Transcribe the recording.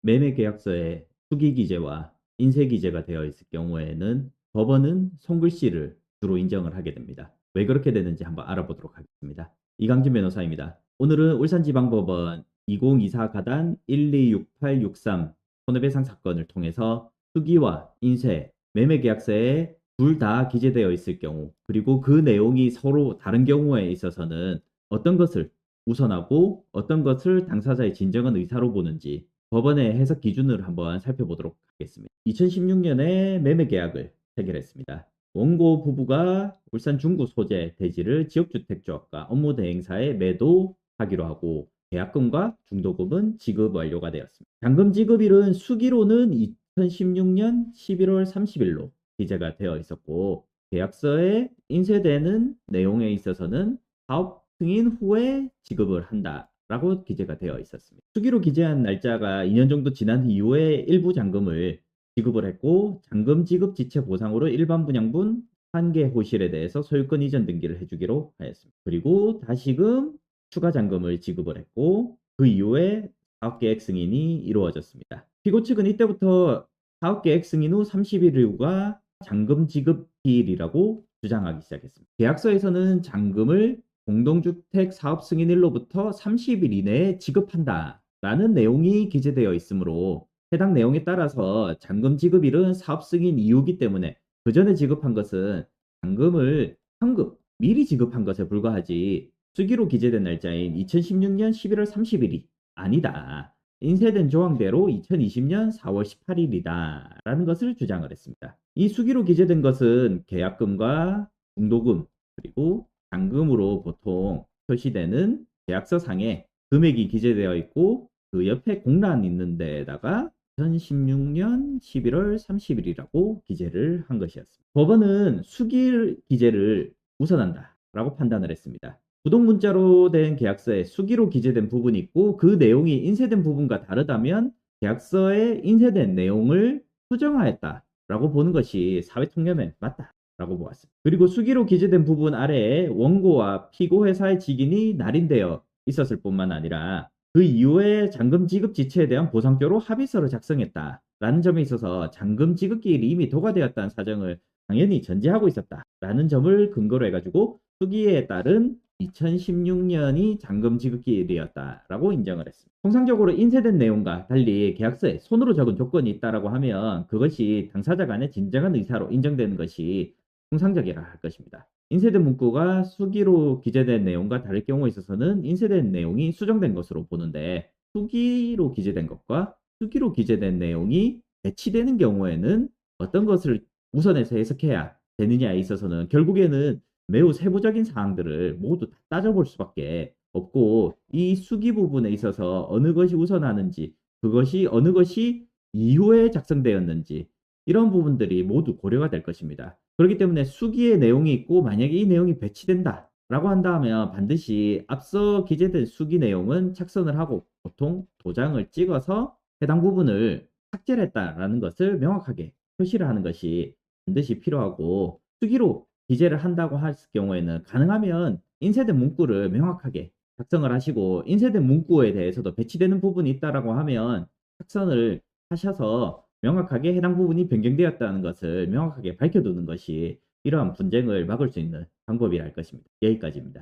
매매계약서에 수기기재와 인쇄기재가 되어 있을 경우에는 법원은 손글씨를 주로 인정을 하게 됩니다. 왜 그렇게 되는지 한번 알아보도록 하겠습니다. 이강진 변호사입니다. 오늘은 울산지방법원 2024 가단 126863 손해배상 사건을 통해서 수기와 인쇄, 매매계약서에 둘 다 기재되어 있을 경우, 그리고 그 내용이 서로 다른 경우에 있어서는 어떤 것을 우선하고 어떤 것을 당사자의 진정한 의사로 보는지 법원의 해석 기준을 한번 살펴보도록 하겠습니다. 2016년에 매매계약을 체결했습니다. 원고 부부가 울산 중구 소재 대지를 지역주택조합과 업무대행사에 매도하기로 하고 계약금과 중도금은 지급 완료가 되었습니다. 잔금 지급일은 수기로는 2016년 11월 30일로 기재가 되어 있었고, 계약서에 인쇄되는 내용에 있어서는 사업 승인 후에 지급을 한다라고 기재가 되어 있었습니다. 수기로 기재한 날짜가 2년 정도 지난 이후에 일부 잔금을 지급을 했고, 잔금 지급 지체 보상으로 일반 분양분 1개 호실에 대해서 소유권 이전 등기를 해주기로 하였습니다. 그리고 다시금 추가 잔금을 지급을 했고, 그 이후에 사업계획 승인이 이루어졌습니다. 피고 측은 이때부터 사업계획 승인 후 30일 이후가 잔금 지급 기일이라고 주장하기 시작했습니다. 계약서에서는 잔금을 공동주택 사업 승인일로부터 30일 이내에 지급한다라는 내용이 기재되어 있으므로, 해당 내용에 따라서 잔금 지급일은 사업 승인 이후이기 때문에 그 전에 지급한 것은 잔금을 현금 미리 지급한 것에 불과하지 수기로 기재된 날짜인 2016년 11월 30일이 아니다. 인쇄된 조항대로 2020년 4월 18일이다 라는 것을 주장을 했습니다. 이 수기로 기재된 것은 계약금과 중도금 그리고 잔금으로 보통 표시되는 계약서상에 금액이 기재되어 있고, 그 옆에 공란 있는 데에다가 2016년 11월 30일이라고 기재를 한 것이었습니다. 법원은 수기 기재를 우선한다라고 판단을 했습니다. 부동문자로 된 계약서에 수기로 기재된 부분이 있고, 그 내용이 인쇄된 부분과 다르다면 계약서에 인쇄된 내용을 수정하였다라고 보는 것이 사회통념에 맞다라고 보았습니다. 그리고 수기로 기재된 부분 아래에 원고와 피고 회사의 직인이 날인되어 있었을 뿐만 아니라 그 이후에 잔금 지급 지체에 대한 보상조로 합의서를 작성했다라는 점에 있어서 잔금 지급 기일이 이미 도과되었다는 사정을 당연히 전제하고 있었다라는 점을 근거로 해가지고 수기에 따른 2016년이 잔금 지급 기일이었다라고 인정을 했습니다. 통상적으로 인쇄된 내용과 달리 계약서에 손으로 적은 조건이 있다라고 하면 그것이 당사자 간의 진정한 의사로 인정되는 것이 통상적이라 할 것입니다. 인쇄된 문구가 수기로 기재된 내용과 다를 경우에 있어서는 인쇄된 내용이 수정된 것으로 보는데, 수기로 기재된 것과 수기로 기재된 내용이 배치되는 경우에는 어떤 것을 우선해서 해석해야 되느냐에 있어서는 결국에는 매우 세부적인 사항들을 모두 다 따져볼 수밖에 없고, 이 수기 부분에 있어서 어느 것이 우선하는지, 그것이 어느 것이 이후에 작성되었는지, 이런 부분들이 모두 고려가 될 것입니다. 그렇기 때문에 수기의 내용이 있고, 만약에 이 내용이 배치된다 라고 한다면 반드시 앞서 기재된 수기 내용은 착선을 하고 보통 도장을 찍어서 해당 부분을 삭제를 했다라는 것을 명확하게 표시를 하는 것이 반드시 필요하고, 수기로 기재를 한다고 할 경우에는 가능하면 인쇄된 문구를 명확하게 작성을 하시고, 인쇄된 문구에 대해서도 배치되는 부분이 있다라고 하면 착선을 하셔서 명확하게 해당 부분이 변경되었다는 것을 명확하게 밝혀두는 것이 이러한 분쟁을 막을 수 있는 방법이라 할 것입니다. 여기까지입니다.